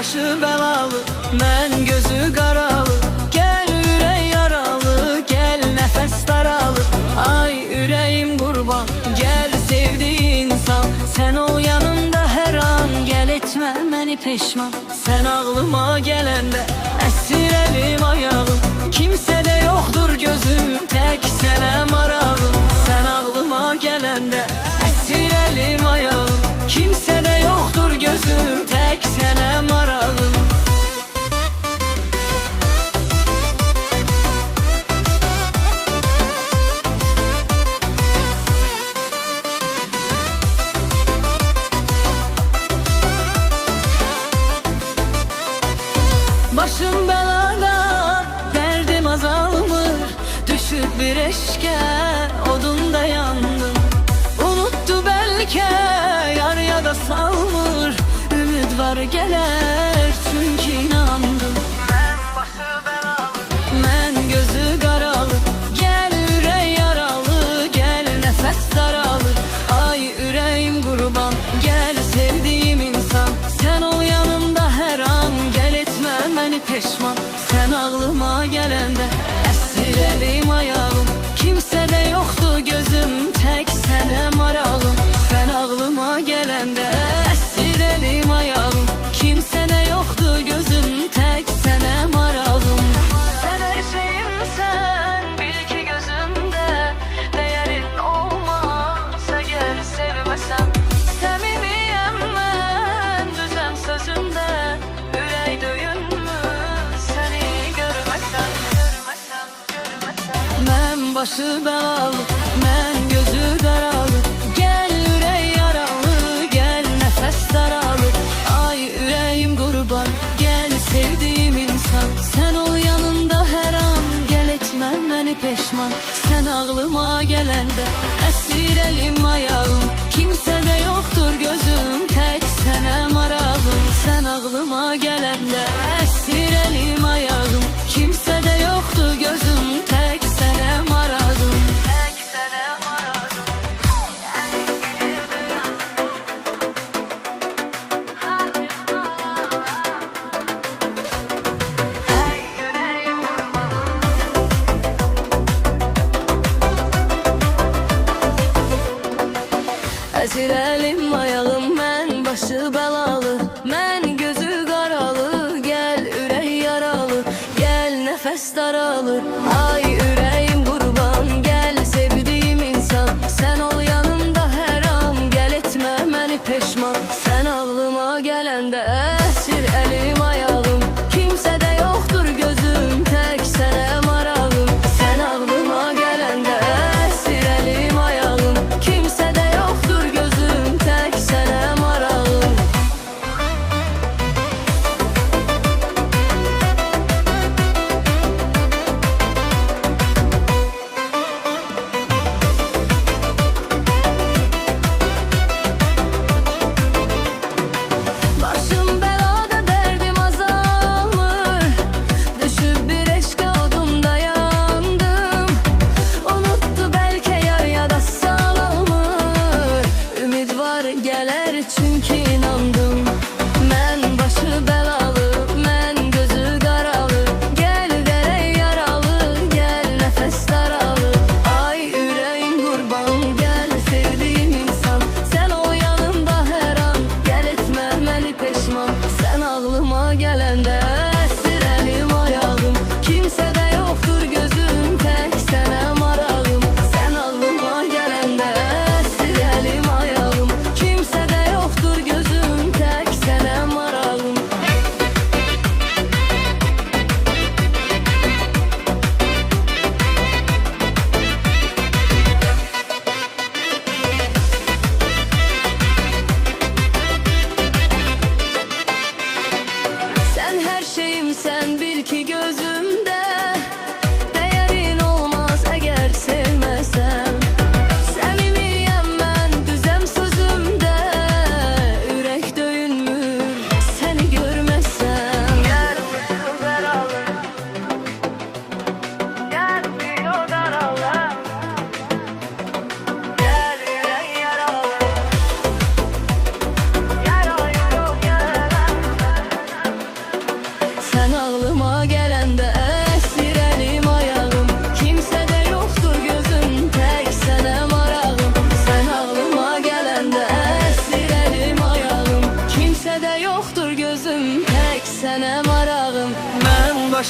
başı belalı, mən gözü qaralı. Gel ürək yaralı, gel nəfəs daralı. Ay ürəyim qurban, gel sevdiğin insan. Sen ol yanımda her an, gel etmə məni peşman. Sen ağlıma gələndə əsir əlim ayağım. Kimsədə yoxdur gözüm, tək sənə marağım. Sen ağlıma gələndə əsir əlim ayağım. Kimsədə yoxdur gözüm, tək sənə marağım. Başım belada, derdim azalmır. Düşüp bir eşke, odunda yandım. Unuttu belki, yar ya da salmır. Ümit var gelir, çünkü inandım. Ben başı belalı, mən gözü qaralı. Gel ürək yaralı, gel nəfəs daralı. Ay ürəyim qurban, gel sevdiğim insan. Sen ol yanımda her an, gel etmə məni peşman. Sen ağlıma gələndə əsir əlim ayağım. Kimsədə yoxdur gözüm, tək sənə marağım. Sen ağlıma gələndə əsir əlim ayağım. Kimsədə yoxdur gözüm, tək sənə marağım. Sen her şeyimsən, bil ki gözümdə. Değerin olmazsa gel sevməsəm. Səmimiyəm mən, düzəm sözümdə. Ürək döyünmür, səni görməsəm. Mən başı belalı, mən gözü qaralı. Gel ürək yaralı, gel nəfəs daralı. Ay ürəyim qurban, gel sevdiğim insan. Sen ol yanımda her an, gel etmə məni peşman. Sen ağlıma gələndə əsir əlim ayağım. Kimsədə yoxdur gözüm, tək sənə marağım. Sen ağlıma gələndə əsir əlim ayağım. Kimsədə yoxdur gözüm, tək sənə marağım. Tək sənə marağım. Ay ürəyim qurban. Əsir əlim ayağım, mən başı belalı. Mən gözü qaralı, gel ürək yaralı. Gel nəfəs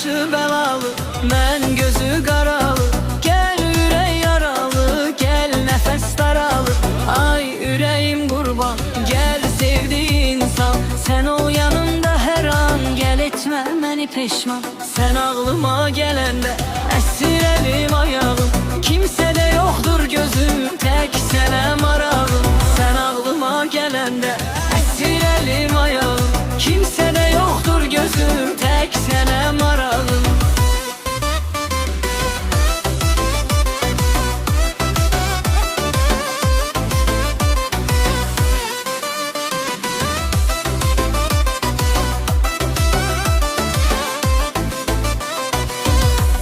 başı belalı, mən gözü qaralı. Gel ürək yaralı, gel nəfəs daralı. Ay ürəyim qurban, gel sevdiğin insan. Sen ol yanımda her an, gel etmə məni peşman. Sen ağlıma gələndə əsir elim ayağım. Kimsədə yoxdur gözüm, tək sənə marağım. Sen ağlıma gələndə əsir elim ayağım. Kimsədə yoxdur gözüm, tək sənə marağım.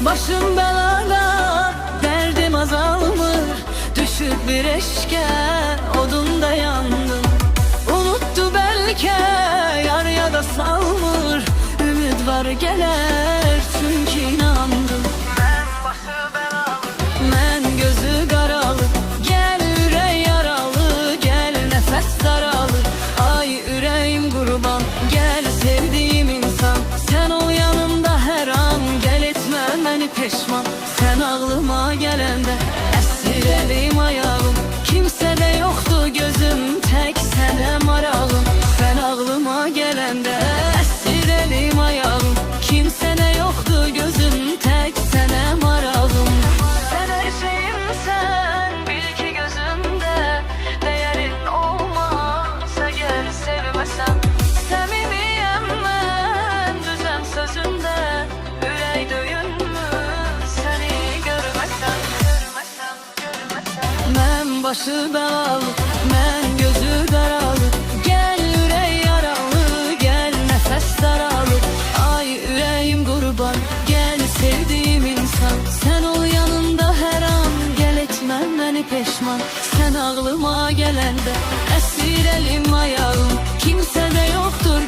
Başım belada, derdim azalmır. Düşüp bir eşke, odunda yandım. Unuttu belki, yar ya da salmır. Ümit var gelir, çünkü inandım. Ben başı belalı, mən gözü qaralı. Gel ürək yaralı, gel nəfəs daralı. Ay ürəyim qurban, gel sevdiğim insan. Sen ol yanımda her an, gel etmə məni peşman. Sen ağlıma gələndə əsir elim ayağım. Kimsədə yoxdur gözüm, tək sənə marağım. Sen ağlıma gələndə əsir elim ayağım. Kimsədə yoxdur gözüm, tək sənə marağım. Sen her şeyimsən, bil ki gözümdə. Değerin olmazsa gel sevməsəm. Səmimiyəm mən, düzəm sözündə. Ürək döyünmür, səni görməsəm. Mən başı belalı, mən gözü qaralı. Gel ürək yaralı, gel nəfəs daralı. Ay ürəyim qurban, gel sevdiğim insan. Sen ol yanımda her an, gel etmə məni peşman. Sen ağlıma gələndə əsir elim ayağım. Kimsədə yoxdur